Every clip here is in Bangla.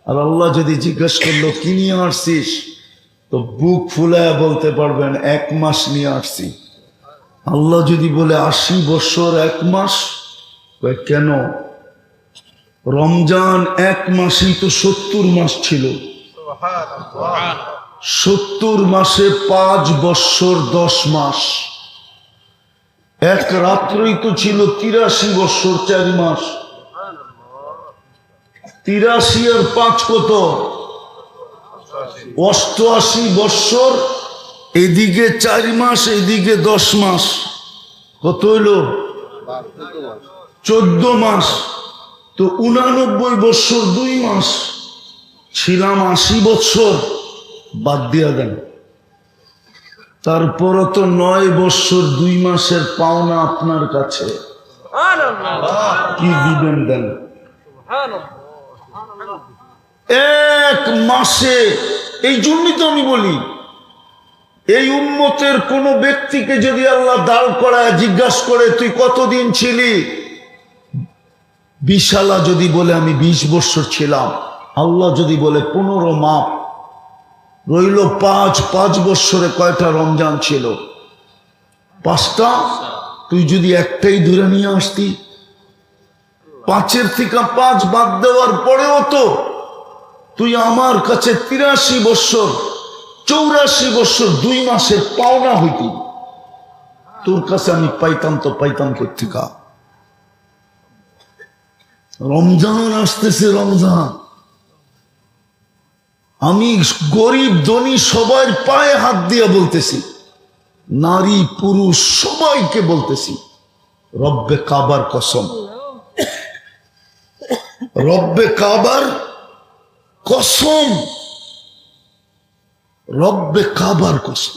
আর আল্লাহ যদি জিজ্ঞেস করলো কি নিয়ে আসছিস, তো বুক ফুলায় বলতে পারবেন 1 মাস নিয়ে আসছি। আল্লাহ যদি বলে 80 বছর 1 মাস, কেন? রমজান 1 মাসই তো 70 মাস ছিল। 70 মাসে 5 বৎসর 10 মাস, এক রাত্রই তো ছিল 83 বৎসর 4 মাস। 83 আর 5 কত? 88 বৎসর। এদিকে 4 মাস, এদিকে 10 মাস, কত হইল? 14 মাস। তো 89 বৎসর 2 মাস, ছিলাম 80 বৎসর, বাদ দিয়া দেন। তারপরও তো 9 বৎসর 2 মাসের পাওনা আপনার কাছে, কি দিবেন দেন? 1 মাসে। এই জন্যই তো আমি বলি, এই উম্মতের কোন ব্যক্তিকে যদি আল্লাহ দাঁড় করায় জিজ্ঞাসা করে তুই কতদিন ছিলি, বিশালা যদি বলে আমি 20 বৎসর ছিলাম, আল্লাহ যদি বলে 15 মাপ রইল 5 বৎসরে কয়টা রমজান ছিল? 5টা। তুই যদি একটাই ধরে নিয়ে আসতি, 5-এর থেকে 5 বাদ দেওয়ার পরেও তো তুই আমার কাছে 83 বৎসর 84 বৎসর 2 মাসের পাওনা হইতি। তোর কাছে আমি পাইতাম তো পাইতাম কোত্থেকা? রমজান আসতেছে, রমজান। আমি গরিব ধনী সবার পায়ে হাত দিয়া বলতেছি, নারী পুরুষ সবাইকে বলতেছি, রব্বে কাবার কসম, রব্বে কাবার কসম, রব্বে কাবার কসম,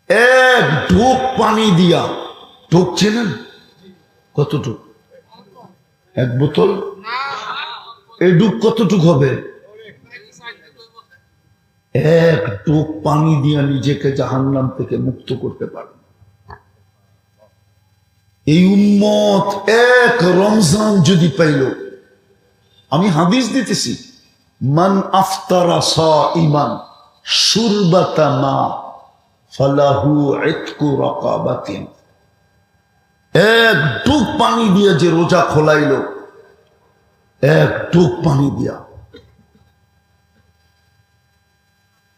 1 ঢোক পানি দিয়া, ঢোক চেনেন কতটুক? 1 বোতল। এই ডুব কতটুক হবে? 1 ডুব পানি দিয়া নিজেকে জাহান্নাম থেকে মুক্ত করতে পারে। এই উম্মত 1 রমজান যদি পাইল, আমি হাদিস দিতেছি, মান আফতারা সাইমান শুরবাতা মা ফালাহু ইতকু রাকাবাতিন। 1 ডুব পানি দিয়া যে রোজা খোলাইল, 1 ডুব পানি দিয়া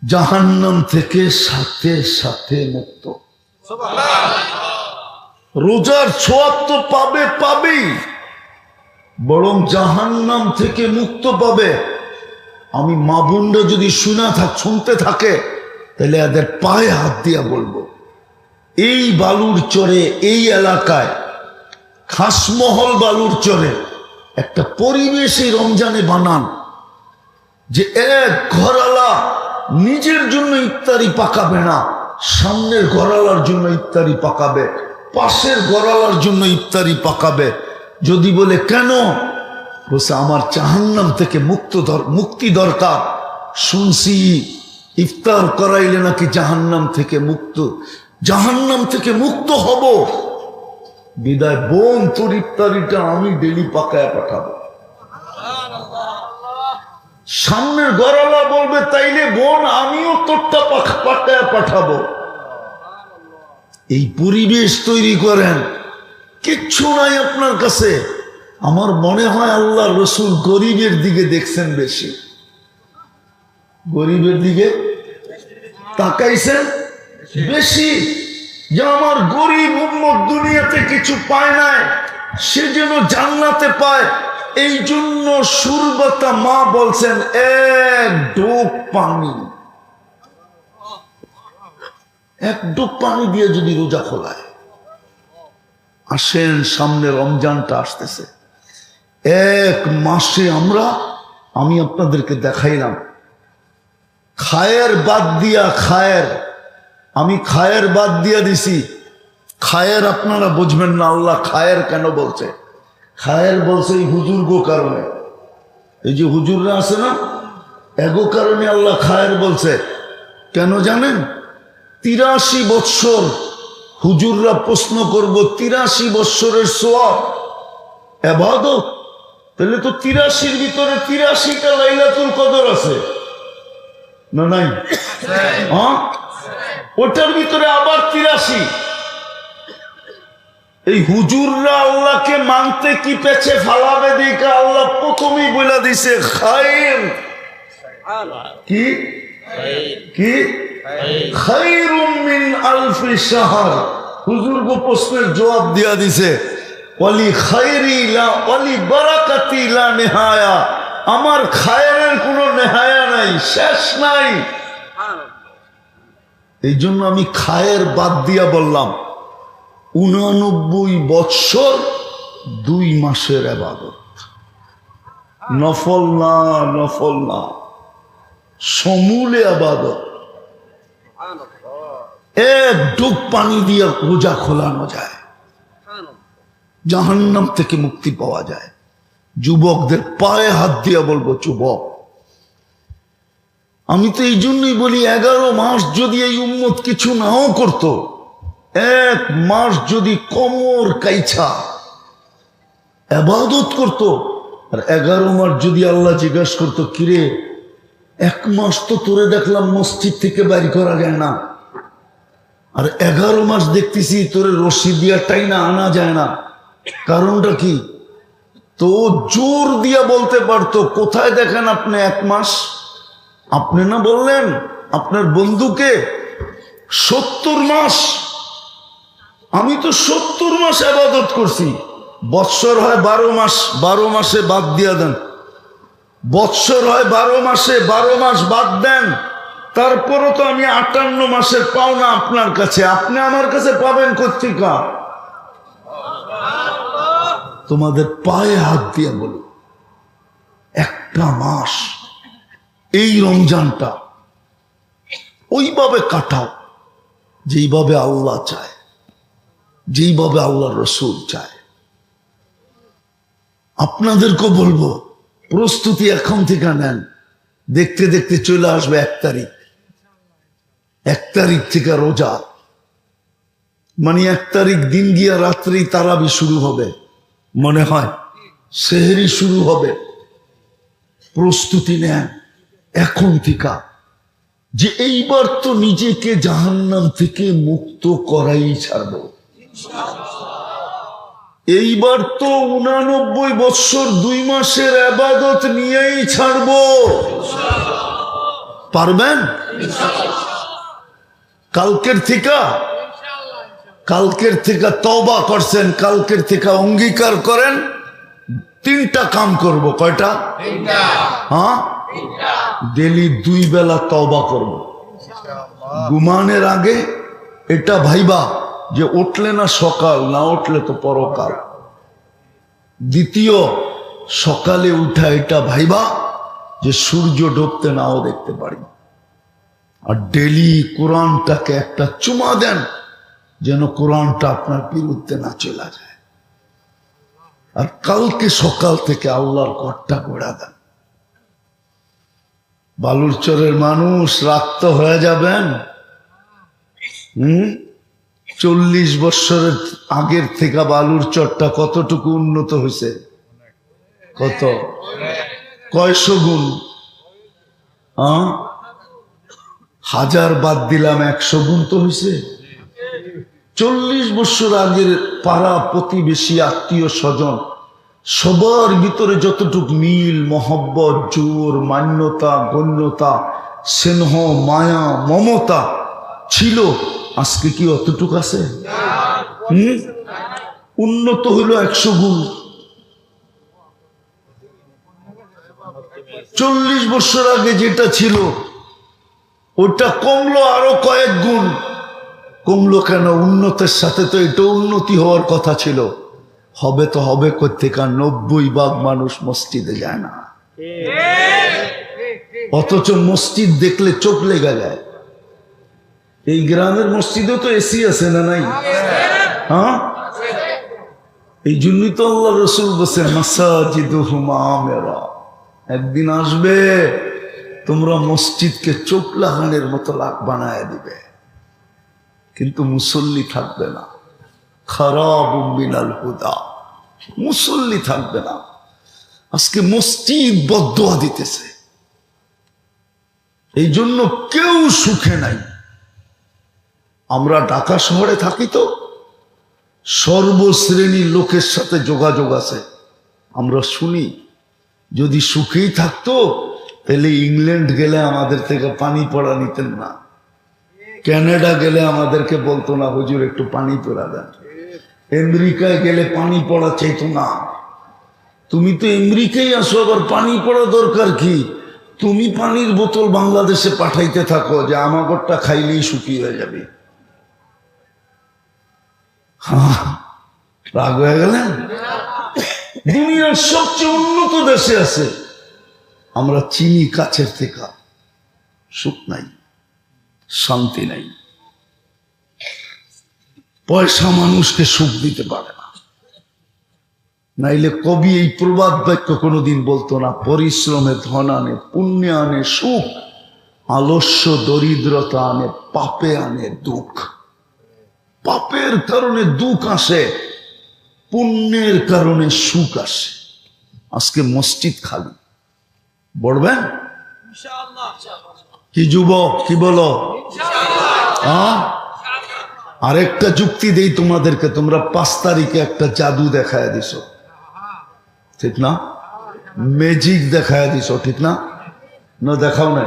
জাহান্নাম থেকে সাথে সাথে মুক্ত। রোজার ছোঁয়া তো পাবেই, বরং জাহান্নাম থেকে মুক্ত পাবে। আমি মা বোনরা যদি শুনতে থাকে, তাহলে এদের পায়ে হাত দিয়া বলবো, এই বালুর চরে, এই এলাকায়, খাসমহল বালুর চরে একটা পরিবেশ এই রমজানে বানান, যে 1 ঘরওয়ালা নিজের জন্য ইফতারি পাকাবে না, সামনের ঘরওয়ালার জন্য ইফতারি পাকাবে, পাশের ঘরওয়ালার জন্য ইফতারি পাকাবে। যদি বলে কেন? বলছে আমার জাহান্নাম থেকে মুক্তি দরকার। শুনছি ইফতার করাইলে নাকি জাহান্নাম থেকে মুক্ত হব। বিদায় বোন, তোর ইফতারিটা আমি ডেলি পাকায় পাঠাবো। সামনের ঘরওয়ালা বলবে তাইলে বোন আমিও তোরটা পাকায় পাঠাবো। এই পরিবেশ তৈরি করেন, কিচ্ছু নাই আপনার কাছে। আমার মনে হয় আল্লাহ রসুল গরিবের দিকে দেখছেন বেশি, গরিবের দিকে তাকাইছেন বেশি, যে আমার গরিব উম্মত দুনিয়াতে কিছু পায় নাই, সে যেন জান্নাতে পায়। এই জন্য শুরবাতা মা বলছেন 1 ডোক পানি, 1 ডোক পানি দিয়ে যদি রোজা খোলায়। আসেন, সামনে রমজানটা আসতেছে, 1 মাসে আমি আপনাদেরকে দেখাইলাম খায়ের বাদ দিয়া, আমি খায়ের বাদ দিয়া দিছি। খায়ের আপনারা বুঝবেন না, আল্লাহ খায়ের কেন বলছে? খায়ের বলছে এই হুজুরগো কারণে, এই যে হুজুররা আছে না, এগো কারণে আল্লাহ খায়ের বলছে। কেন জানেন? 83 বৎসর হুজুররা প্রশ্ন করব, 83 বৎসরের সওয়াব ইবাদত তাহলে তো 83-র ভিতরে 83টা লাইলাতুল কদর আছে না নাই? হ্যাঁ, ওটার ভিতরে আবার 83। এই হুজুররা আল্লাহকে মানতে কি পেছে ফালাবে দিকে আল্লাহ প্রথমেই বলে দিছে খায়র। কি কি খায়রুম মিন আলফি শাহর। হুজুর গো প্রশ্নের জবাব দিয়া দিছে ওয়ালি খায়রি লা ওয়ালি বারাকাতি লা নিহায়া। আমার খায়রের কোনো নেহায়া নাই, শেষ নাই। এই জন্য আমি খায়ের বাদ দিয়া বললাম 89 বৎসর 2 মাসের ইবাদত। নফল না, নফল না, সমূলে ইবাদত। এক ডুব পানি দিয়া রোজা খোলানো যায়, জাহান্নাম থেকে মুক্তি পাওয়া যায়। যুবকদের পায়ে হাত দিয়া বলবো, যুবক, আমি তো এই জন্যই বলি 11 মাস যদি এই উম্মত কিছু নাও করত, 1 মাস যদি কোমর কাইছা ইবাদত করত, আর 11 মাস যদি আল্লাহ জিজ্ঞাসা করতো, কিরে 1 মাস তো তোরে দেখলাম মসজিদ থেকে বাইর করা যায় না, আর 11 মাস দেখতেছি তোরে রশি দিয়া টাইনা আনা যায় না, কারণটা কি? তো জোর দিয়া বলতে পারতো, কোথায় দেখেন আপনি 1 মাস? আপনি না বললেন আপনার বন্ধুকে 70 মাস? আমি তো 70 মাস ইবাদত করছি। বৎসর হয় 12 মাস, 12 মাসে বাদ দিয়া দেন। বৎসর হয় 12 মাসে, 12 মাস বাদ দেন। তারপরও তো আমি 58 মাসের পাওনা আপনার কাছে, আপনি আমার কাছে পাবেন কর্তিকা। তোমাদের পায়ে হাত দিয়ে বলো, একটা মাস এই রমজানটা ওইভাবে কাটাও যেইভাবে আল্লাহ চায়, যেইভাবে আল্লাহ রসুল চায়। আপনাদেরকে বলবো, প্রস্তুতি এখন থেকে নেন। দেখতে দেখতে চলে আসবে 1 তারিখ। 1 তারিখ থেকে রোজা, মানে 1 তারিখ দিন গিয়া রাত্রি তারাবি শুরু হবে, মনে হয় সেহরি শুরু হবে। প্রস্তুতি নেন এখন থেকে, যে এইবার তো নিজেকে জাহান্নাম থেকে মুক্ত করাই ছাড়ব। এইবার তো 89 বৎসর 2 মাসের ইবাদত নিয়েই ছাড়ব। পারবেন? কালকের থেকে তওবা করছেন, কালকের থেকে অঙ্গীকার করেন 3টা কাম করব। কয়টা? 3টা। হ্যাঁ, ডেলি 2 বেলা তওবা করব। ঘুমানোর আগে এটা ভাইবা যে উঠলে না সকাল, না উঠলে তো পরকাল। দ্বিতীয়, সকালে উঠা এটা ভাইবা যে সূর্য ডুবতে নাও দেখতে পারি। আর ডেলি কোরআনটাকে একটা চুমা দেন, যেন কোরআনটা আপনার বিরুদ্ধে না চলে যায়। আর কালকে সকাল থেকে আল্লাহর ঘরটা ঘোরা দেন। বালুরচরের মানুষ রাক্ত হয়ে যাবেন। 40 বৎসরের আগের থেকে বালুরচরটা কতটুকু উন্নত হয়েছে? কত? কয়শো গুণ? 1000 বাদ দিলাম, 100 গুণ তো হয়েছে। 40 বছর আগের পাড়া প্রতিবেশী আত্মীয় স্বজন সবার ভিতরে যতটুক মিল, মহব্বত, জোর, মান্যতা, গণ্যতা, স্নেহ, মায়া, মমতা ছিল, আজকে কি অতটুক আছে? উন্নত হইল 100 গুণ। 40 বছর আগে যেটা ছিল ওটা কমলো আরো কয়েক গুণ। কমলো কেন? উন্নতের সাথে তো এটা উন্নতি হওয়ার কথা ছিল। হবে তো হবে কোত্থেকে? 90% মানুষ মসজিদে যায় না, অথচ মসজিদ দেখলে চোখ লেগে যায়। এই গ্রামের মসজিদেও তো এসি আছে না নাই? হ্যাঁ, এই জন্যই তো আল্লাহ রসুল বলছে মাসাজিদুহুম আমিরা। একদিন আসবে তোমরা মসজিদকে চোখ লাগানোর মতো লাখ বানায় দিবে, কিন্তু মুসল্লি থাকবে না। খারাবুম মিনাল হুদা, মুসল্লি থাকবে না। আজকে মসজিদ বদদোয়া দিতেছে। এই জন্য কেউ সুখে নাই। আমরা ঢাকা শহরে থাকি তো সর্বশ্রেণীর লোকের সাথে যোগাযোগ আছে। আমরা শুনি যদি সুখেই থাকতো তাহলে ইংল্যান্ড গেলে আমাদের থেকে পানি পড়া নিতেন না, কানাডা গেলে আমাদেরকে বলতো না হুজুর একটু পানি পড়া দেন, আমেরিকায় গেলে পানি পড়া চাইতো না। তুমি তো আমেরিকায় আসো, আবার পানি পড়া দরকার কি? তুমি পানির বোতল বাংলাদেশে পাঠাইতে থাকো যে আমাগরটা খাইলেই শুকিয়ে হয়ে যাবে। রাগ হয়ে গেলেন? দুনিয়ার সবচেয়ে উন্নত দেশে আছে, আমরা চিনি কাছের থেকে, সুখ নাই, শান্তি নাই। পয়সা মানুষকে সুখ দিতে পারে না। নাইলে কবি এই প্রবাদ বাক্য কোনোদিন বলতো না, পরিশ্রমে ধন আনে, পুণ্যে আনে সুখ, আলস্য দরিদ্রতা আনে, পাপে আনে দুঃখ। পাপের কারণে দুঃখ আসে, পুণ্যের কারণে সুখ আসে। আজকে মসজিদ খালি, বলবেন কি যুবক, কি বলো? আরেকটা যুক্তি দেই তোমাদেরকে, তোমরা 5 তারিখে একটা জাদু দেখায় দিছ, ঠিক না? ম্যাজিক দেখায় দিছ, ঠিক না? না দেখাও না?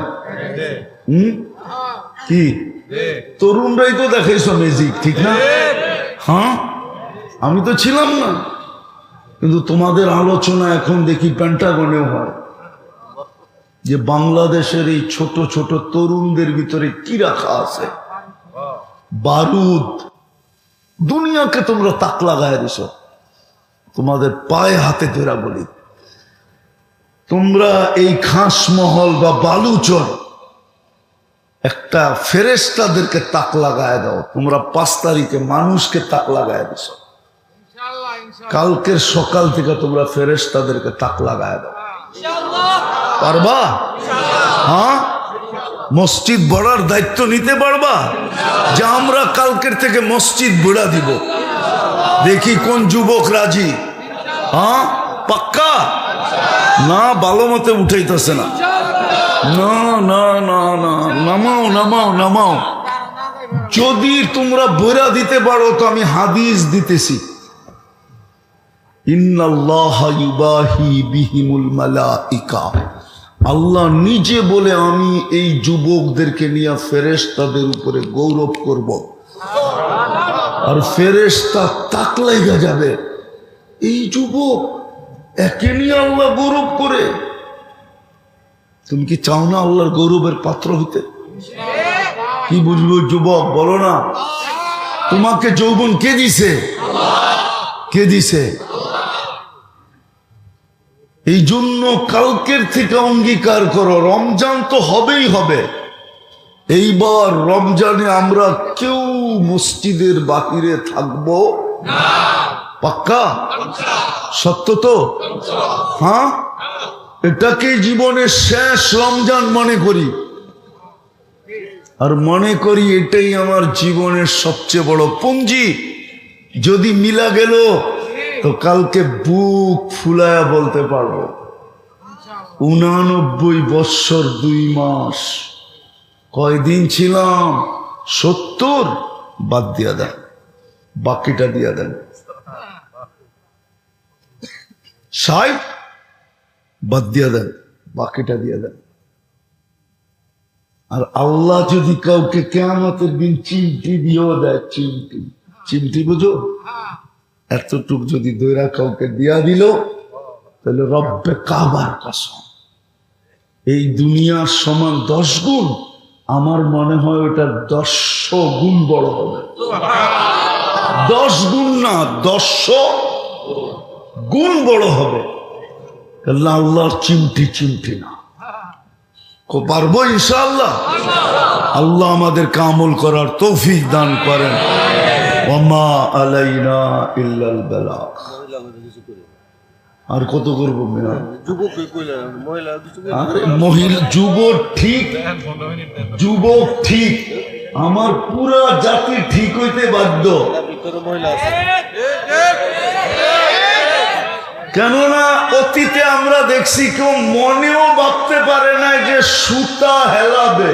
কি তরুণরাই তো দেখাইছো ম্যাজিক, ঠিক না? হ্যাঁ, আমি তো ছিলাম না, কিন্তু তোমাদের আলোচনা এখন দেখি পেন্টাগনেও হয় যে বাংলাদেশের এই ছোট ছোট তরুণদের ভিতরে কি রাখা আছে, বারুদ। দুনিয়াকে তোমরা তাক লাগায় দিছ। তোমাদের পায়ে হাতে ধরা বলি, তোমরা এই খাসমহল বা বালুচর একটা ফেরেশতাদেরকে তাক লাগায় দাও। তোমরা 5 তারিখে মানুষকে তাক লাগায় দিছ, কালকের সকাল থেকে তোমরা ফেরেশতাদেরকে তাক লাগায় দাও। পারবা? হ্যাঁ, মসজিদ বড়ার দায়িত্ব নিতে পারবা? যে আমরা কালকের থেকে মসজিদ বুড়া দিব, দেখি কোন যুবক রাজি। হ্যাঁ, পাক্কা? না, ভালো মতে উঠাইতেছে না। না না না না, নামাও নামাও নামাও। যদি তোমরা বুড়া দিতে পারো তো আমি হাদিস দিতেছি, ইন্নাল্লাহা ইউবাহি বিহিমুল মালাইকা। আল্লাহ নিজে বলে আমি এই যুবকদেরকে নিয়ে ফেরেশতাদের উপরে গৌরব করব, আর ফেরেশতা তাক লাগা যাবে। এই যুবক একে নিয়ে আল্লাহ গৌরব করে। তুমি কি চাও না আল্লাহর গৌরবের পাত্র হইতে? কি বুঝবো যুবক, বলো না। তোমাকে যৌবন কে দিছে? কে দিছে? এই জন্য কালকের থেকে অঙ্গীকার করো, রমজান তো হবেই হবে। এইবার রমজানে আমরা কেউ মসজিদের বাহিরে থাকবো না। পাক্কা? সত্য তো? হ্যাঁ, এটাকে জীবনের শেষ রমজান মনে করি, আর মনে করি এটাই আমার জীবনের সবচেয়ে বড় পুঁজি। যদি মিলা গেল তো কালকে বুক ফুলায়া বলতে পারবো 89 বৎসর 2 মাস। কয়দিন ছিলাম? 70। বাদ দিয়া দেন, বাকিটা দিয়া দেন। 60 বাদ দিয়া দেন, বাকিটা দিয়া দেন। আর আল্লাহ যদি কাউকে কিয়ামতের দিন চিমটি দিয়েও দেয়, চিমটি, চিমটি বুঝো, এতটুক যদি দৈরা কাউকে দিয়া দিল, তাহলে রব্বে কাবার কসম এই দুনিয়ার সমান 10 গুণ, আমার মনে হয় ওটা 100 গুণ বড় হবে। 10 গুণ না, 100 গুণ বড় হবে। আল্লাহর চিমটি চিমটি না। পারবো ইনশাআল্লাহ। আল্লাহ আমাদেরকে আমল করার তৌফিক দান করেন। ওমা আলাইনা ইল্লাল বালাগ। আর কত করবো? মহিলা যুবক ঠিক, যুবক ঠিক, আমার পুরা জাতি ঠিক হইতে বাধ্য। কেননা অতীতে আমরা দেখছি কেউ মনেও ভাবতে পারে না যে সুতা হেলাবে,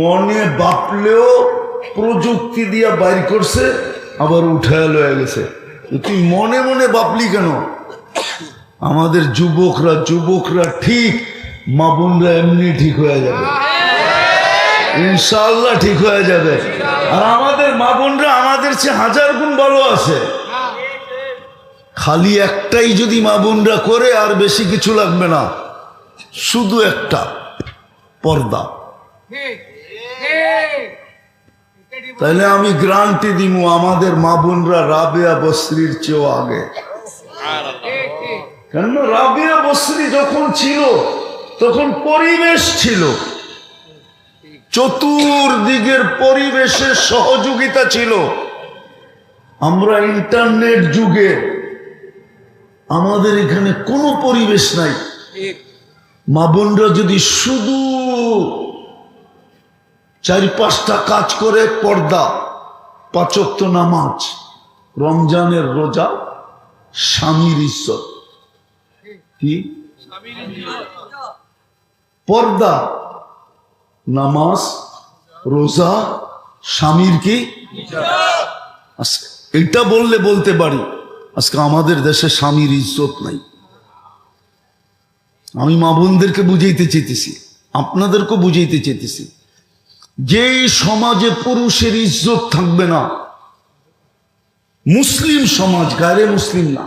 মনে ভাবলেও প্রযুক্তি দিয়া বাইর করছে, আবার উঠায় লয়ে গেছে। তুই মনে মনে ভাবলি কেন? আমাদের যুবকরা ঠিক, মা বোনরা এমনি ঠিক হয়ে যাবে, ইনশাআল্লাহ ঠিক হয়ে যাবে। আর আমাদের মা বোনরা আমাদের চেয়ে 1000 গুণ ভালো আছে। খালি একটাই যদি মা বোনরা করে, আর বেশি কিছু লাগবে না, শুধু একটা পর্দা। তাইলে আমি গ্যারান্টি দিব আমাদের মা বোনরা রাবেয়া বসরির চেয়েও আগে। কেন? রাবেয়া বসরি যখন ছিল তখন পরিবেশ ছিল, চতুর্দিকের পরিবেশের সহযোগিতা ছিল। আমরা ইন্টারনেট যুগে, আমাদের এখানে কোনো পরিবেশ নাই। মা বোনরা যদি শুধু 4-5টা কাজ করে, পর্দা, 5 ওয়াক্ত নামাজ, রমজানের রোজা, স্বামীর ইজ্জত, কি পর্দা, নামাজ, রোজা, স্বামীর কি, এটা বললে বলতে পারি। আজকে আমাদের দেশে স্বামীর ইজ্জত নাই। আমি মা বোনদেরকে বুঝাইতে চেয়েছি, আপনাদেরকেও বুঝাইতে চেয়েছি, যেই সমাজে পুরুষের ইজ্জত থাকবে না, মুসলিম সমাজ, গায়রে মুসলিম না,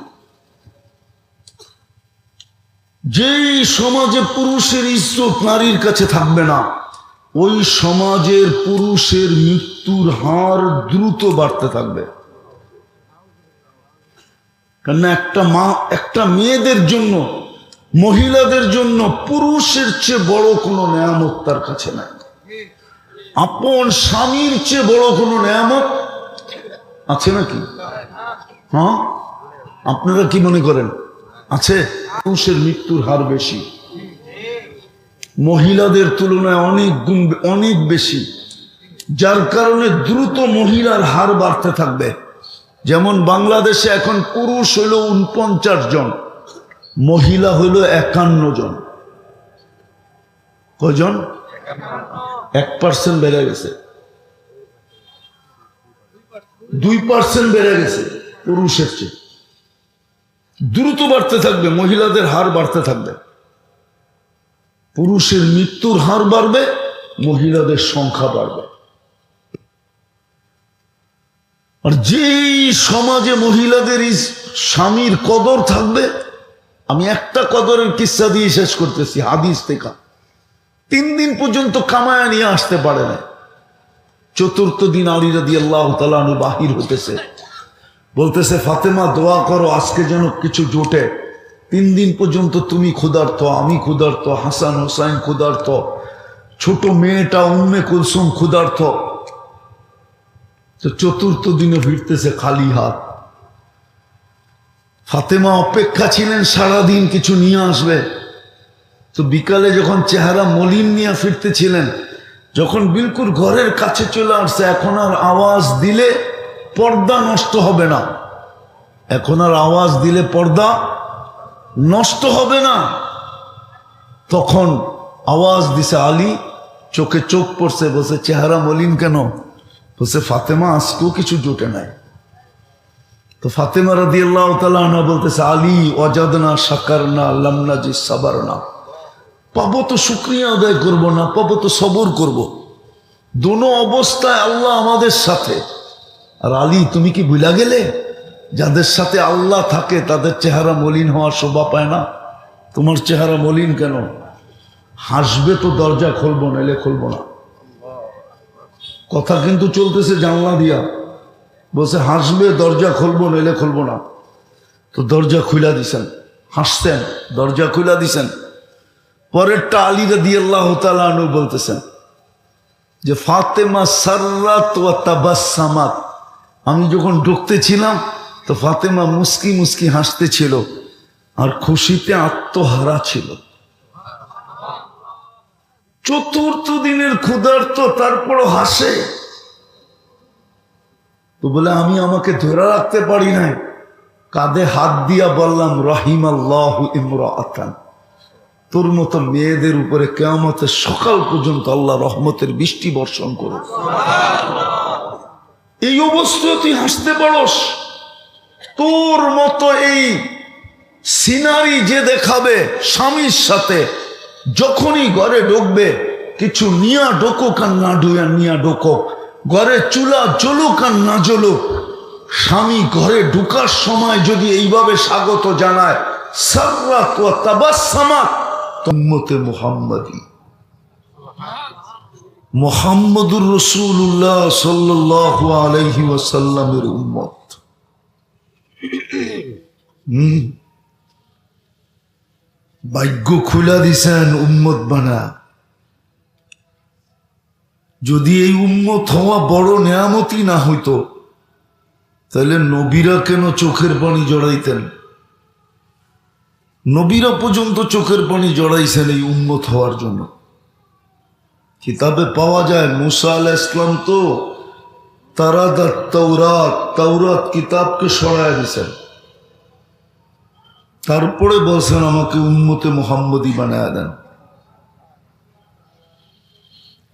যেই সমাজে পুরুষের ইজ্জত নারীর কাছে থাকবে না, ওই সমাজের পুরুষের মৃত্যুর হার দ্রুত বাড়তে থাকবে। কেননা একটা মেয়েদের জন্য, মহিলাদের জন্য পুরুষের চেয়ে বড় কোনো নেয়ামত তার কাছে নাই। আপন স্বামীর চেয়ে বড় কোনো নেয়ামত আছে নাকি? হ্যাঁ, আপনারা কি মনে করেন আছে? পুরুষের মৃত্যুর হার বেশি, মহিলাদের তুলনায় অনেক বেশি, যার কারণে দ্রুত মহিলার হার বাড়তে থাকবে। যেমন বাংলাদেশে এখন পুরুষ হইল 49 জন, মহিলা হইল 51 জন। কজন? 1% বেড়ে গেছে, 2% বেড়ে গেছে পুরুষের চেয়ে। দ্রুত বাড়তে থাকবে, মহিলাদের হার বাড়তে থাকবে। পুরুষের মৃত্যুর হার বাড়বে, মহিলাদের সংখ্যা বাড়বে। আর যেই সমাজে মহিলাদের স্বামীর কদর থাকবে, আমি একটা কদরের কিস্সা দিয়ে শেষ করতেছি, হাদিস থেকে। 3 দিন পর্যন্ত কামায়া নিয়ে আসতে পারে না। 4th দিন আলী রাদিয়াল্লাহু তাআলা আনহু বাহির হতেছে, বলতেছে, ফাতেমা দোয়া করো আজকে যেন কিছু জোটে। 3 দিন পর্যন্ত তুমি ক্ষুধার্ত, আমি ক্ষুধার্ত, হাসান হোসাইন ক্ষুধার্ত, ছোট মেয়েটা উম্মে কুলসুম ক্ষুধার্ত। তো 4th দিনে ফিরতেছে খালি হাত। ফাতেমা অপেক্ষা ছিলেন সারাদিন কিছু নিয়ে আসবে। তো বিকালে যখন চেহারা মলিন নিয়ে ফিরতেছিলেন, যখন বিলকুল ঘরের কাছে চলে আসছে, এখন আর আওয়াজ দিলে পর্দা নষ্ট হবে না, এখন আর আওয়াজ দিলে পর্দা নষ্ট হবে না। তখন আওয়াজ দিছে আলী, চোখে চোখ পড়ছে, বলছে চেহারা মলিন কেন? বলছে ফাতেমা আজকেও কিছু জোটে নাই। তো ফাতেমা রাদিয়াল্লাহু তাআলা আনহা বলতেছে, আলী ওয়াজাদনা শাকারনা লাম নাজিদ সাবারনা, পাবো তো শুকরিয়া আদায় করব না, পাবো তো সবর করব। দোনো অবস্থায় আল্লাহ আমাদের সাথে। আর আলী তুমি কি ভুলা গেলে, যাদের সাথে আল্লাহ থাকে তাদের চেহারা মলিন হওয়ার শোভা পায় না? তোমার চেহারা মলিন কেন? হাসবে তো দরজা খুলবো, নাইলে খুলবো না। কথা কিন্তু চলতেছে জানলা দিয়া, বলছে হাসবে দরজা খুলবো, নাইলে খুলবো না। তো দরজা খুলা দিছেন, হাসতেন, দরজা খুলা দিছেন। পরেরটা আলী রাদিয়াল্লাহু তাআলা আনহু বলতেছেন যে ফাতেমা সাররাত ওয়া তাবাসসামাত, আমি যখন ঢুকতেছিলাম তো ফাতেমা মুস্কি মুস্কি হাসতেছিল আর খুশিতে আত্মহারা ছিল। 4th দিনের ক্ষুধার্ত, তারপরও হাসে। তো বলে আমি আমাকে ধরে রাখতে পারি নাই, কাঁধে হাত দিয়া বললাম রাহিমাল্লাহু ইমরাআতান, তোর মতো মেয়েদের উপরে কিয়ামতের সকাল পর্যন্ত আল্লাহ রহমতের বৃষ্টি বর্ষণ করুন। এই অবস্থায় তুই হাসতে পারস? তোর মতো এই সিনারি যে দেখাবে স্বামীর সাথে, যখনই ঘরে ঢুকবে কিছু নিয়া ঢোকুক আর না নিয়া ঢোকুক, ঘরে চুলা জ্বলুক আর না জ্বলুক, স্বামী ঘরে ঢুকার সময় যদি এইভাবে স্বাগত জানায়, সাররাত ওয়া তাবাসসামাত, উম্মতে মুহাম্মাদি মুহাম্মদুর রাসূলুল্লাহ সাল্লাল্লাহু আলাইহি ওয়াসাল্লামের উম্মত। ভাগ্য খুলা দিছেন উম্মত বানা। যদি এই উম্মত হওয়া বড় নেয়ামতই না হইতো, তাহলে নবীরা কেন চোখের পানি জড়াইতেন? নবীরা পর্যন্ত চোখের পানি জড়াইছেন এই উম্মত হওয়ার জন্য। কিতাবে পাওয়া যায় মুসা আলাইহিস সালাম তো তাওরাত কিতাবকে সরায় দিছেন, তারপরে বলছেন আমাকে উম্মতে মুহাম্মদী বানায় দেন।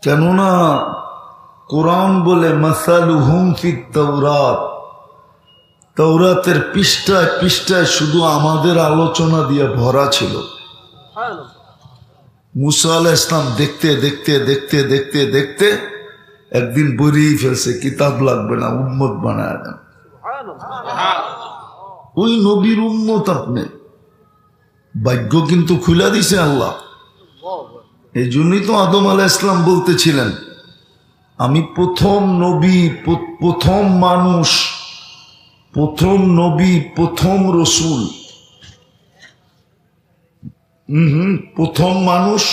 কেননা কোরআন বলে মাসালুহুম ফিত তাওরাত, তাওরাতের পৃষ্ঠায় পৃষ্ঠায় শুধু আমাদের আলোচনা দিয়ে ভরা ছিল। মুসা আলাইহিস সালাম দেখতে দেখতে দেখতে দেখতে দেখতে একদিন বলেই ফেলছে কিতাব লাগবে না, উম্মত বানায় দেন। ওই নবীর উম্মত আপনি। ভাগ্য কিন্তু খুলে দিছে আল্লাহ। এই জন্যই তো আদম আলাইহিস সালাম বলতেছিলেন, আমি প্রথম নবী, প্রথম মানুষ, প্রথম নবী, প্রথম রসুল। প্রথম মানুষ,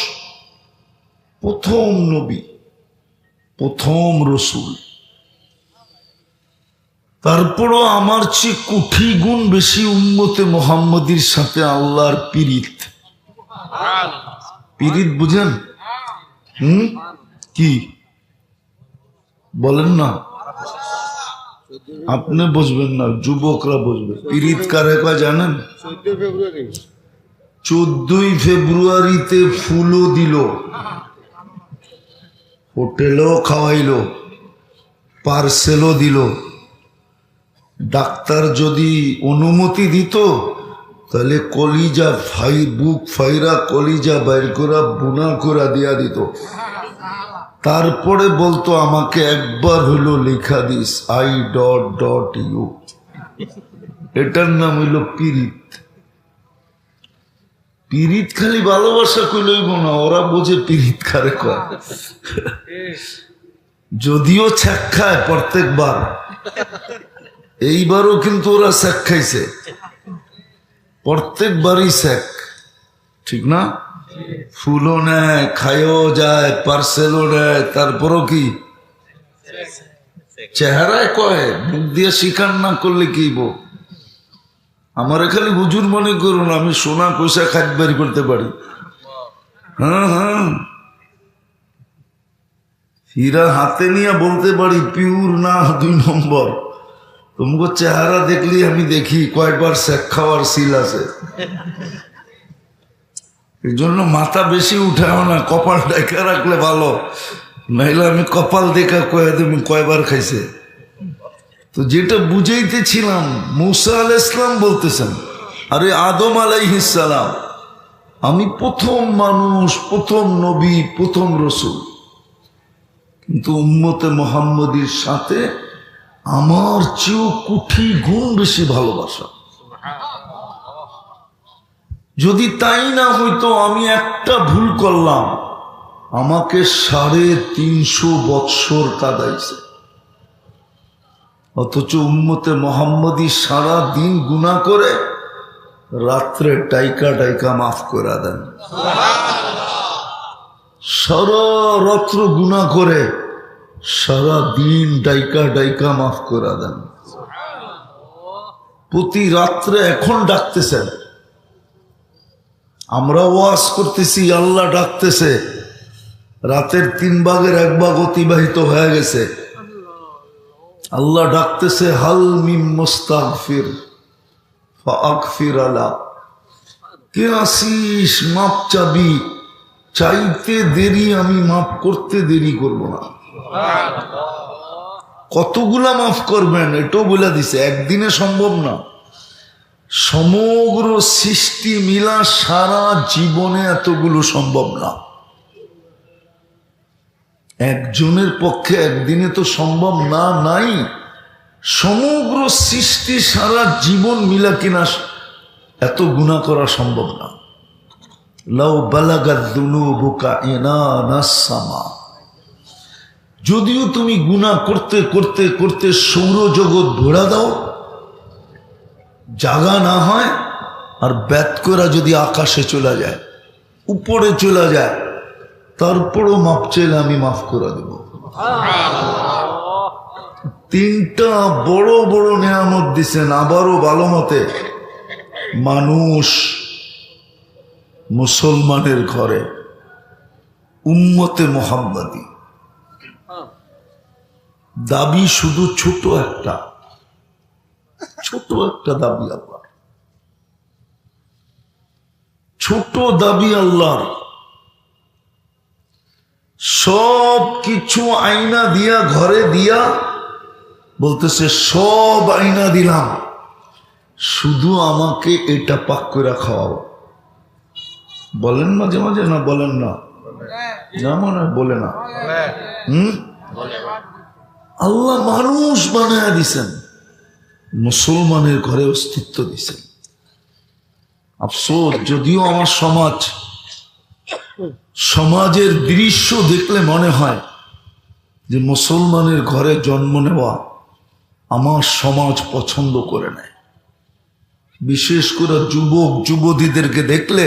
প্রথম নবী, প্রথম রসুল। তারপরও আমার চেয়ে কোটি গুণ বেশি উম্মতে মুহাম্মদীর সাথে আল্লাহর পীড়িত। পীড়িত বুঝেন? কি বলেন না? আপনি বুঝবেন না, যুবকরা বুঝবে। পীড়িত কারে কয় জানেন? 14 ফেব্রুয়ারিতে ফুলও দিল, হোটেলও খাওয়াইলো, পার্সেলও দিল। ডাক্তার যদি অনুমতি দিত তাহলে কলিজা বুক ফাইরা কলিজা বাইর করা বুনা করা দিয়া দিত। তারপরে বলতো আমাকে একবার হইলো লেখা দিস I.U। এটার নাম হইল পীড়িত। পীড়িত খালি ভালোবাসা কইলইব না, ওরা বোঝে পীড়িত কারে কয়। যদিও ছ্যাক খায় প্রত্যেকবার, এইবারও কিন্তু ওরা ছ্যাক খাইছে, প্রত্যেকবারই ছ্যাক, ঠিক না? ফুলও নেয়, খাইও যায়, পার্সেলও নেয়, তারপরও কি চেহারায় কয়, মুখ দিয়ে স্বীকার না করলে কি বো? আমার খালি হুজুর মনে করুন, আমি সোনা পয়সা খাট বের করতে পারি। হ্যাঁ, হীরা হাতে নিয়ে বলতে পারি পিওর না 2 নম্বর। তোমাকে চেহারা দেখলি আমি দেখি কয়েকবার শেখ খাওয়ার সিল আছে। এই জন্য মাথা বেশি উঠাও না, কপাল দেখা রাখলে ভালো, নাইলে আমি কপাল দেখা কয়ে তুমি কয়বার খাইছে। তো যেটা বুঝাইতেছিলাম, মুসা আলাইহিস সালাম বলতেছেন, আরে আদম আলাইহিস সালাম, আমি প্রথম মানুষ, প্রথম নবী, প্রথম রসুল, কিন্তু উম্মতে মুহাম্মদীর সাথে আমার চেয়েও কোটি গুণ বেশি ভালোবাসা। যদি তাই না হইতো, আমি একটা ভুল করলাম, আমাকে 350 বৎসর কাঁদাইছে। অথচ উম্মতে মুহাম্মদী সারা দিন গুনাহ করে, রাত্রে ডাইকা ডাইকা মাফ করে দেন। সারা রাত্র গুনাহ করে, সারা দিন ডাইকা ডাইকা মাফ করে দেন। প্রতি রাত্রে এখন ডাকতেছেন, আমরা ওয়াজ করতেছি, আল্লাহ ডাকতেছে। রাতের 3 ভাগের 1 ভাগ অতিবাহিত হয়ে গেছে, আল্লাহ ডাকতেছে, হাল মিম মুস্তাগফির, ফাগফিরালা। কে আসিস মাপ চাবি, চাইতে দেরি আমি মাফ করতে দেরি করব না। কতগুলা মাফ করবেন এটাও বলে দিছে, একদিনে সম্ভব না। সমগ্র সৃষ্টি মিলা সারা জীবনে এতগুলো সম্ভব না। একজনের পক্ষে একদিনে তো সম্ভব না, নাই। সমগ্র সৃষ্টি সারা জীবন মিলা কিনা এত গুনাহ করা সম্ভব না। লাউ বালাগাত যুনুবুকা ইনানাস সামা। যদিও তুমি গুনাহ করতে করতে করতে সৌরজগৎ ভরা দাও, জাগা না হয়, আর ব্যাত করা যদি আকাশে চলে যায়, উপরে চলে যায়, তারপরও মাপ চাইলে আমি মাফ করে দেব। তিনটা বড় বড় নিয়ামত দিছেন আবারও ভালো মতে। মানুষ মুসলমানের ঘরে, উম্মতে মুহাম্মাদি। দাবি শুধু ছোট একটা দাবি আল্লাহ, ছোট দাবি আল্লাহর। সব কিছু আয়না দিয়া ঘরে দিয়া বলতেছে সব আয়না দিলাম, শুধু আমাকে এটা পাক করে খাওয়াও। বলেন মাঝে মাঝে না বলেন না? না মনে বলে না। আল্লাহ মানুষ বানায়া দিছেন, মুসলমানের ঘরে অস্তিত্ব দিছেন। আফসোস, যদিও আমার সমাজের দৃশ্য দেখলে মনে হয় যে মুসলমানের ঘরে জন্ম নেওয়া আমার সমাজ পছন্দ করে নেয়। বিশেষ করে যুবক যুবতীদেরকে দেখলে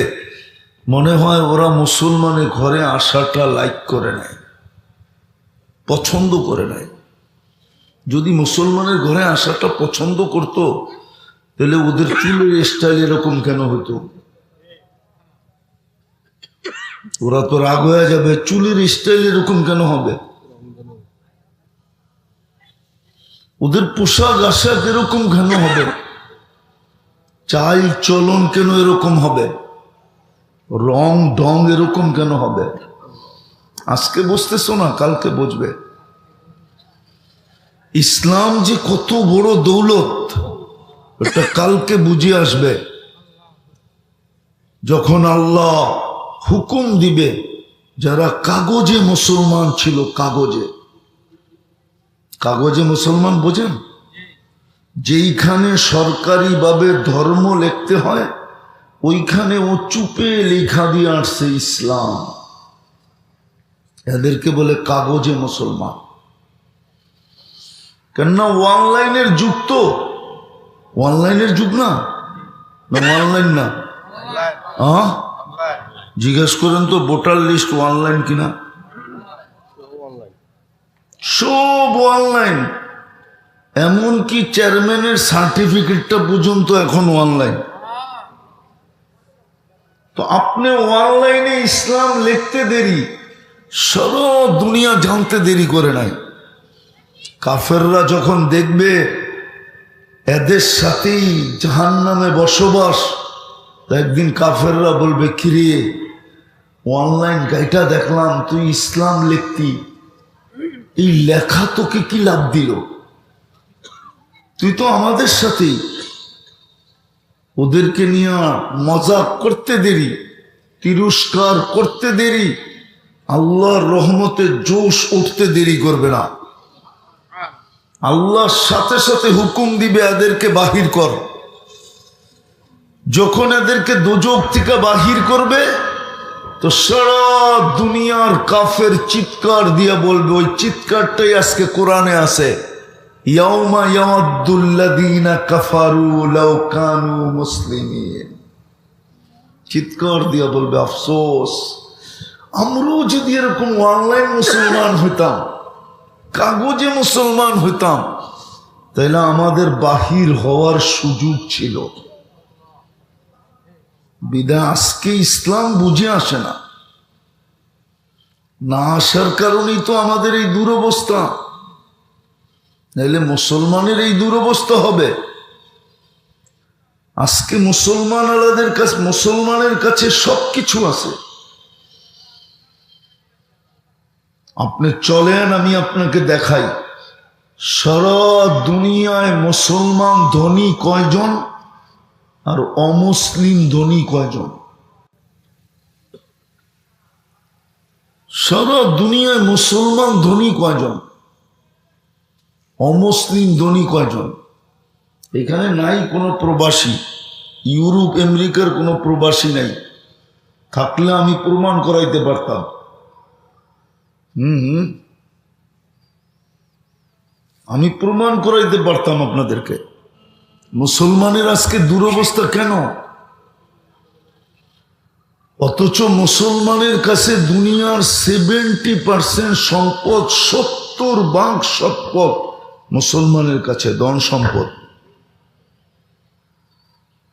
মনে হয় ওরা মুসলমানের ঘরে আসাটা লাইক করে নেয়, পছন্দ করে নেয়। যদি মুসলমানের ঘরে আসাটা পছন্দ করত, তাহলে ওদের চুলের স্টাইল এরকম কেন হতো? ওরা তো রাগ হয়ে যাবে, চুলের স্টাইল এরকম কেন হবে? ওদের পোশাক আশাক এরকম কেন হবে? চাল চলন কেন এরকম হবে? রং ঢং এরকম কেন হবে? আজকে বুঝতেছো না, কালকে বুঝবে। ইসলাম যে কত বড় দৌলত, এটা কালকে বুঝে আসবে, যখন আল্লাহ হুকুম দিবে। যারা কাগজে মুসলমান ছিল, কাগজে মুসলমান বোঝেন, যেইখানে সরকারিভাবে ধর্ম লিখতে হয় ওইখানে ও চুপে লেখা দিয়ে আসছে ইসলাম, এদেরকে বলে কাগজে মুসলমান। কেননা অনলাইনের যুগ, তো অনলাইনের যুগ না, অনলাইন না? জিজ্ঞেস করেন তো ভোটার লিস্ট অনলাইন কিনা? সব অনলাইন, এমনকি চেয়ারম্যানের সার্টিফিকেটটা পর্যন্ত এখন অনলাইন। তো আপনি অনলাইনে ইসলাম লিখতে দেরি, সারা দুনিয়া জানতে দেরি করে নাই। কাফেররা যখন দেখবে এদের সাথেই জাহান্নামে বসবাস, একদিন কাফেররা বলবে, কিরে অনলাইন গাইটা দেখলাম তুই ইসলাম লিখতি, এই লেখা তোকে কি লাভ দিল? তুই তো আমাদের সাথেই। ওদেরকে নিয়ে মজাক করতে দেরি, তিরস্কার করতে দেরি, আল্লাহর রহমতে জোশ উঠতে দেরি করবে না। আল্লাহর সাথে সাথে হুকুম দিবে এদেরকে বাহির কর। যখন এদেরকে দোজখ থেকে বাহির করবে, তো সারা দুনিয়ার কাফের চিৎকার দিয়ে বলবে, ওই চিৎকারটাই আজকে কোরআনে আছে, ইয়াউমা ইয়াওয়াদ্দুল্লাযীনা কাফারু লাউ কানু মুসলিমিন। চিৎকার দিয়ে বলবে, আফসোস, আমরাও যদি এরকম অনলাইন মুসলমান হইতাম, কাগজে মুসলমান হইতাম, তাইলে আমাদের বাহির হওয়ার সুযোগ ছিল। বিদায় আজকে ইসলাম বুঝে আসে না, না আসার কারণেই তো আমাদের এই দুরবস্থা। নাইলে মুসলমানের এই দুরবস্থা হবে? আজকে মুসলমানের কাছে সবকিছু আছে। আপনি চলেন, আমি আপনাকে দেখাই সারা দুনিয়ায় মুসলমান ধনী কয়জন আর অমুসলিম ধনী কয়জন? সারা দুনিয়ায় মুসলমান ধনী কয়জন, অমুসলিম ধনী কয়জন? এখানে নাই কোনো প্রবাসী, ইউরোপ আমেরিকার কোনো প্রবাসী নাই। থাকলে আমি প্রমাণ করাইতে পারতাম। আমি প্রমাণ করাইতে পারতাম আপনাদেরকে। মুসলমানের আজকে দুরবস্থা কেন? অথচ মুসলমানের কাছে দুনিয়ার 70% সম্পদ, 70 ভাগ সম্পদ মুসলমানের কাছে, ধন সম্পদ।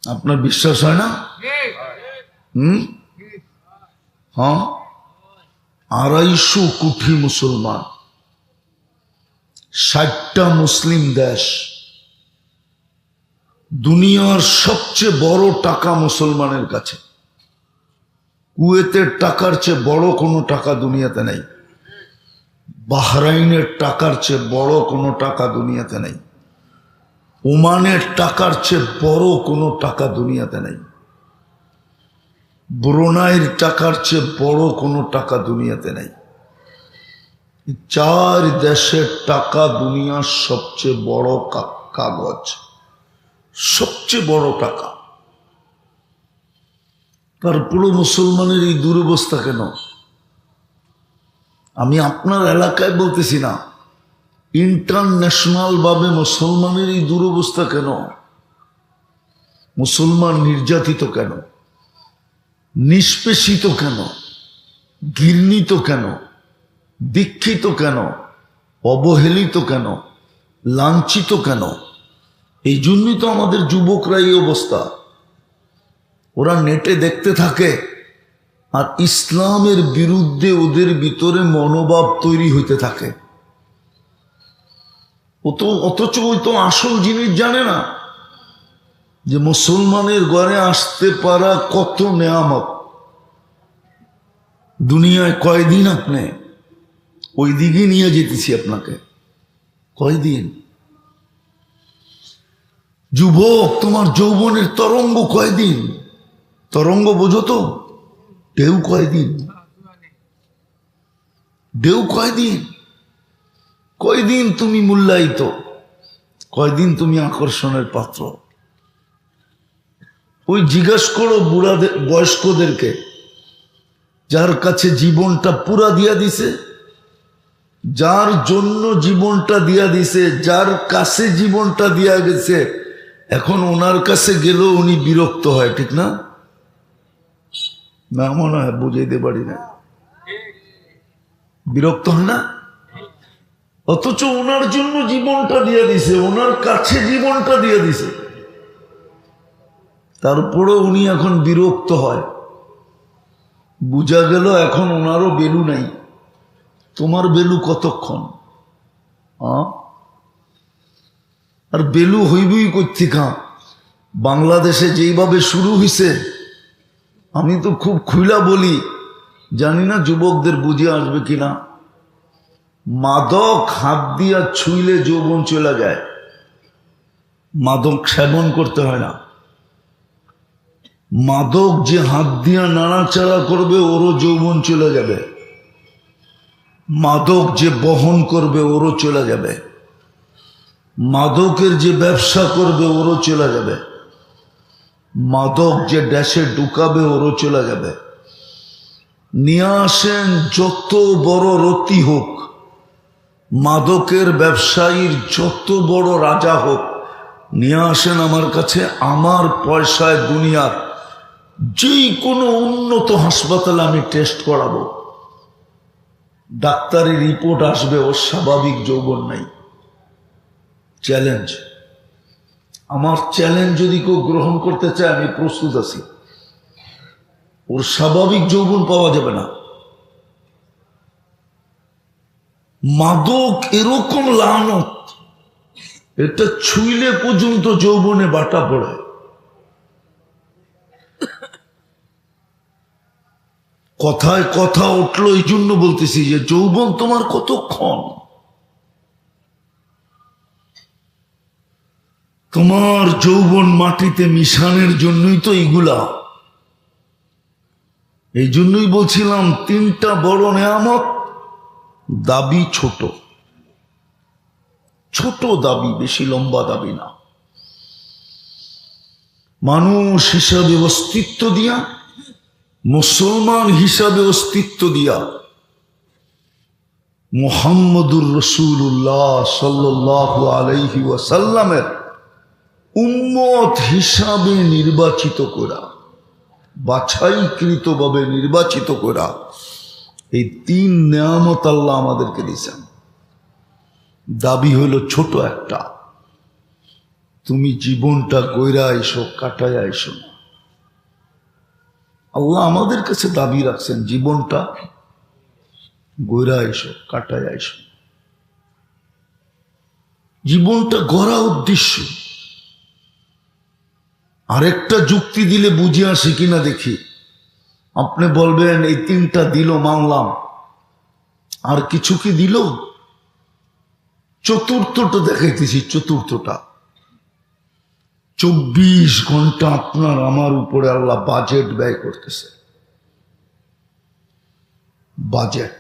আপনার বিশ্বাস হয় না? হ্যাঁ, 250 কোটি মুসলমান, 60টা মুসলিম দেশ। দুনিয়ার সবচেয়ে বড় টাকা মুসলমানের কাছে। কুয়েতের টাকার চেয়ে বড় কোনো টাকা দুনিয়াতে নেই। বাহরাইনের টাকার চেয়ে বড় কোনো টাকা দুনিয়াতে নেই। ওমানের টাকার চেয়ে বড় কোনো টাকা দুনিয়াতে নেই। ব্রুনাইয়ের টাকার চেয়ে বড় কোনো টাকা দুনিয়াতে নেই। 4 দেশের টাকা দুনিয়ার সবচেয়ে বড় কাগজ, সবচেয়ে বড় টাকা। তারপরও মুসলমানের এই দুরবস্থা কেন? আমি আপনার এলাকায় বলতেছি না, ইন্টারন্যাশনাল ভাবে মুসলমানের এই দুরবস্থা কেন? মুসলমান নির্যাতিত কেন? নিষ্পেষিত কেন? ঘৃণিত কেন? দীক্ষিত কেন? অবহেলিত কেন? লাঞ্ছিত কেন? এই জন্যই তো আমাদের যুবকরা এই অবস্থা। ওরা নেটে দেখতে থাকে আর ইসলামের বিরুদ্ধে ওদের ভিতরে মনোভাব তৈরি হইতে থাকে। অথচ ওই তো আসল জিনিস জানে না যে মুসলমানের ঘরে আসতে পারা কত নেয়ামত। দুনিয়ায় কয়দিন আপনি ওই দিকে নিয়ে যেতেছি আপনাকে, কয়দিন? যুবক, তোমার যৌবনের তরঙ্গ কয়দিন? তরঙ্গ বোঝো তো? ঢেউ কয়দিন? ঢেউ কয়দিন? কয়দিন তুমি মূল্যায়িত? কয়দিন তুমি আকর্ষণের পাত্র? ওই জিজ্ঞাসা করো বুড়াদের, বয়স্কদেরকে, যার কাছে জীবনটা পুরা দিয়া দিছে, যার জন্য জীবনটা দিয়া দিছে, যার কাছে জীবনটা দিয়া গেছে, এখন ওনার কাছে গেলেও উনি বিরক্ত হয়, ঠিক না? না মনে হয় বুঝাইতে পারি না, বিরক্ত হয় না? অথচ ওনার জন্য জীবনটা দিয়ে দিছে, ওনার কাছে জীবনটা দিয়ে দিছে, তারপরে উনি এখন বিরক্ত হয়। বুঝা গেল এখন ওনারও বেলু নাই। তোমার বেলু কতক্ষণ? আর বেলু হইবই কোত্থেকা? বাংলাদেশে যেইভাবে শুরু হইছে, আমি তো খুব খুইলা বলি, জানি না যুবকদের বুঝে আসবে কিনা। মাদক হাত দিয়া ছুঁইলে যৌবন চলে যায়। মাদক সেবন করতে হয় না। মাদক যে হাত দিয়া নাড়াচাড়া করবে ওরও যৌবন চলে যাবে। মাদক যে বহন করবে ওরও চলে যাবে। মাদকের যে ব্যবসা করবে ওরও চলে যাবে। মাদক যে দেশে ঢুকাবে ওরও চলে যাবে। নিয়ে আসেন যত বড় রতি হোক, মাদকের ব্যবসায়ীর যত বড় রাজা হোক, নিয়ে আসেন আমার কাছে, আমার পয়সায় দুনিয়ার যেই কোনো উন্নত হাসপাতালে আমি টেস্ট করাবো, ডাক্তারি রিপোর্ট আসবে ওর স্বাভাবিক যৌবন নাই। চ্যালেঞ্জ, আমার চ্যালেঞ্জ যদি কেউ গ্রহণ করতে চায় আমি প্রস্তুত আছি। ওর স্বাভাবিক যৌবন পাওয়া যাবে না। মাদক এরকম লানত, এটা ছুঁইলে পর্যন্ত যৌবনে বাটা পড়ে। কথায় কথা উঠলো, এই জন্য বলতেছি যে যৌবন তোমার কতক্ষণ? তোমার যৌবন মাটিতে মিশানোর জন্যই তো এইগুলা। এই জন্যই বলছিলাম তিনটা বড় নেয়ামত, দাবি ছোট ছোট দাবি, বেশি লম্বা দাবি না। মানুষ হিসাবে অস্তিত্ব দিয়া, মুসলমান হিসাবে অস্তিত্ব দিয়া, মুহাম্মদুর রাসূলুল্লাহ সাল্লাল্লাহু আলাইহি ওয়াসাল্লামের উম্মত হিসাবে নির্বাচিত করা, বাছাইকৃতভাবে নির্বাচিত করা, এই তিন নেয়ামত আল্লাহ আমাদেরকে দিয়েছেন। দাবি হলো ছোট একটা, তুমি জীবনটা গইরা আইসো, কাটায় আইসো না। আল্লাহ আমাদের কাছে দাবি রাখছেন, জীবনটা গইরা আইসো, কাটায় আইসো। জীবনটা গড়া উদ্দেশ্য। আরেকটা যুক্তি দিলে বুঝে আসে কিনা দেখি। আপনি বলবেন এই তিনটা দিল, মানলাম, আর কিছু কি দিল? চতুর্থটা দেখাইতেছি। চতুর্থটা 24 ঘন্টা আপনার আমার উপরে আল্লাহ বাজেট ব্যয় করতেছে। বাজেট,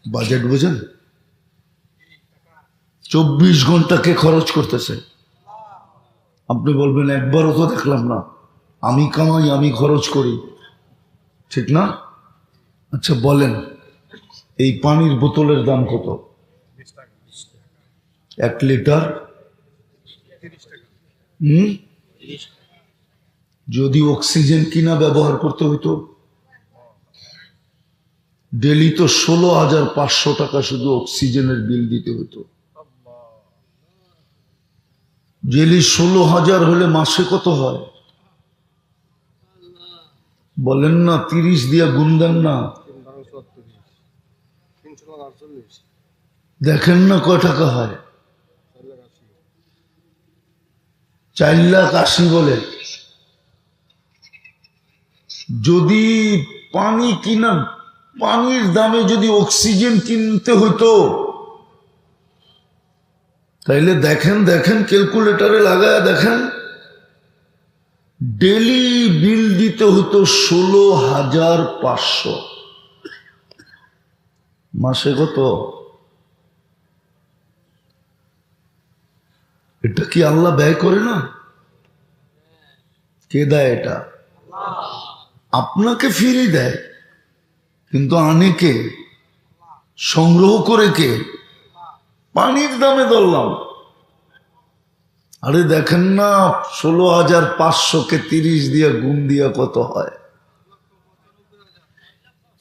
বাজেট বুঝেন? 24 ঘন্টাকে খরচ করতেছে। আপনি বলবেন একবারও তো দেখলাম না, আমি কামাই, আমি খরচ করি, ঠিক না? আচ্ছা বলেন, এই পানির বোতলের দাম কত? 1 লিটার। যদি অক্সিজেন কিনা ব্যবহার করতে হইতো, ডেলি তো 16,500 টাকা শুধু অক্সিজেনের বিল দিতে হতো। ডেলি 16,000 হলে মাসে কত হয় বলেন না? 30 দিয়া গুণ দেন না, দেখেন না কয় টাকা হয়। 4,80,000 বলে। যদি পানি কিনা, পানির দামে যদি অক্সিজেন কিনতে হতো, তাইলে দেখেন দেখেন ক্যালকুলেটরে লাগায় দেখেন, ডেলি বিল দিতে হতো 16,500। মাসে কত? এটা কি আল্লাহ ব্যয় করে না? কে দেয় এটা? আপনাকে ফিরে দেয়, কিন্তু আনে কে? সংগ্রহ করে কে? পানির দামে ধরলাম। আরে দেখেন না, 16,500-কে 30 দিয়ে গুণ দিয়া কত হয়?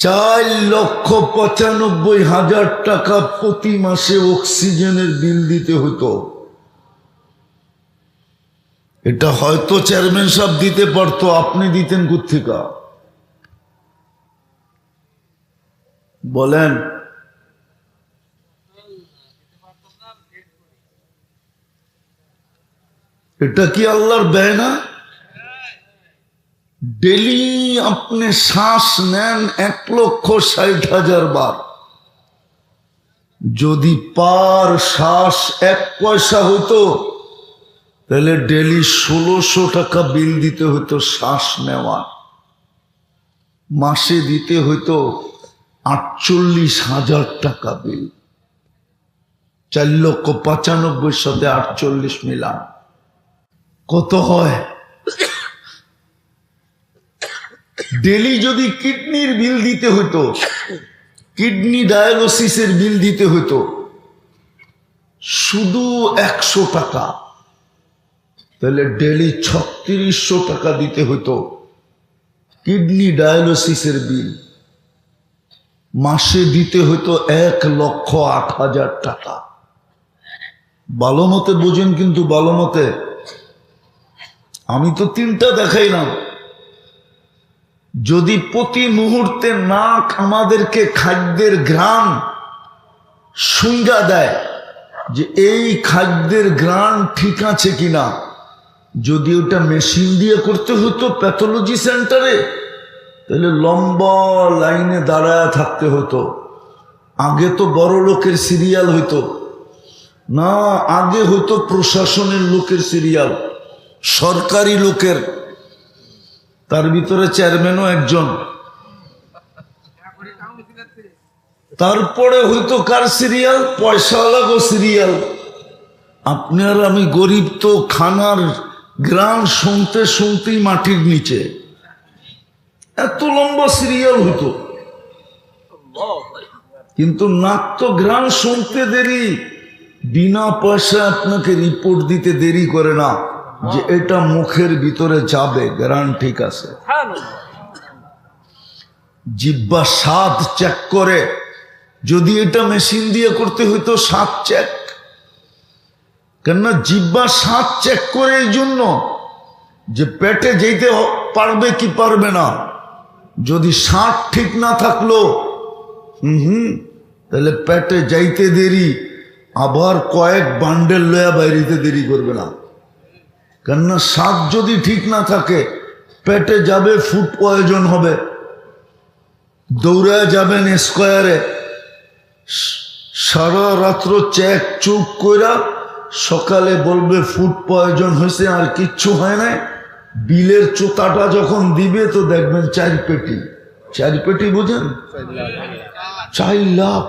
4,95,000 টাকা প্রতি মাসে অক্সিজেনের বিল দিতে হতো। এটা হয়তো চেয়ারম্যান সাহেব দিতে পারতো, আপনি দিতেন কোত্থেকে বলেন? এটা কি আল্লাহর ব্যয় না? ডেলি আপনি শ্বাস নেন 1,60,000 বার। যদি পার শ্বাস 1 পয়সা হইতো, তাহলে ডেলি 1600 টাকা বিল দিতে হতো শ্বাস নেওয়া। মাসে দিতে হইতো 48,000 টাকা বিল। 4,95,000 সাথে 48 মিলান কত হয়? ডেলি যদি কিডনির বিল দিতে হতো, কিডনি ডায়ালিসিসের বিল দিতে হতো শুধু 100 টাকা, তাহলে ডেলি 3600 টাকা দিতে হতো কিডনি ডায়ালিসিসের বিল। মাসে দিতে হতো 1,08,000 টাকা। ভালো মতে বোঝেন কিন্তু, ভালো মতে। আমি তো তিনটা দেখাইলাম। যদি প্রতি মুহূর্তে নাক আমাদেরকে খাদ্যের ঘ্রাণ শুঙ্গা দেয় যে এই খাদ্যের ঘ্রাণ ঠিক আছে কিনা, যদি ওটা মেশিন দিয়ে করতে হতো প্যাথোলজি সেন্টারে, তাহলে লম্বা লাইনে দাঁড়ায় থাকতে হতো। আগে তো বড় লোকের সিরিয়াল হইতো না, আগে হইতো প্রশাসনের লোকের সিরিয়াল, সরকারি লোকের, তার ভিতরে চেয়ারম্যানও একজন। তারপরে হইতো কার সিরিয়াল? পয়সাওয়ালাগো সিরিয়াল। আপনি আর আমি গরিব তো খানার গ্রান শুনতে শুনতেই মাটির নিচে, এত লম্বা সিরিয়াল হইতো। কিন্তু নাক তো গ্রান শুনতে দেরি, বিনা পয়সা আপনাকে রিপোর্ট দিতে দেরি করে না যে এটা মুখের ভিতরে যাবে, গ্রান ঠিক আছে। জিহ্বা স্বাদ চেক করে, যদি এটা মেশিন দিয়ে করতে হইতো স্বাদ চেক, কেননা জিহ্বা স্বাদ চেক করে এই জন্য যে পেটে যেতে পারবে কি পারবে না। যদি স্বাদ ঠিক না থাকলো তাহলে পেটে যাইতে দেরি, আবার কয়েক বান্ডেল লয়া বাইরেতে দেরি করবে না। কেননা স্বাদ যদি ঠিক না থাকে পেটে যাবে, ফুড পয়জন হবে, দৌড়ায় যাবেন স্কোয়ারে, সারা রাত্র চেক চুপ কইরা সকালে বলবে ফুড পয়জন হয়েছে, আর কিচ্ছু হয় না। বিলের চোতাটা যখন দিবে তো দেখবেন 4 পেটি, 4 পেটি বুঝেন, 4 লাখ।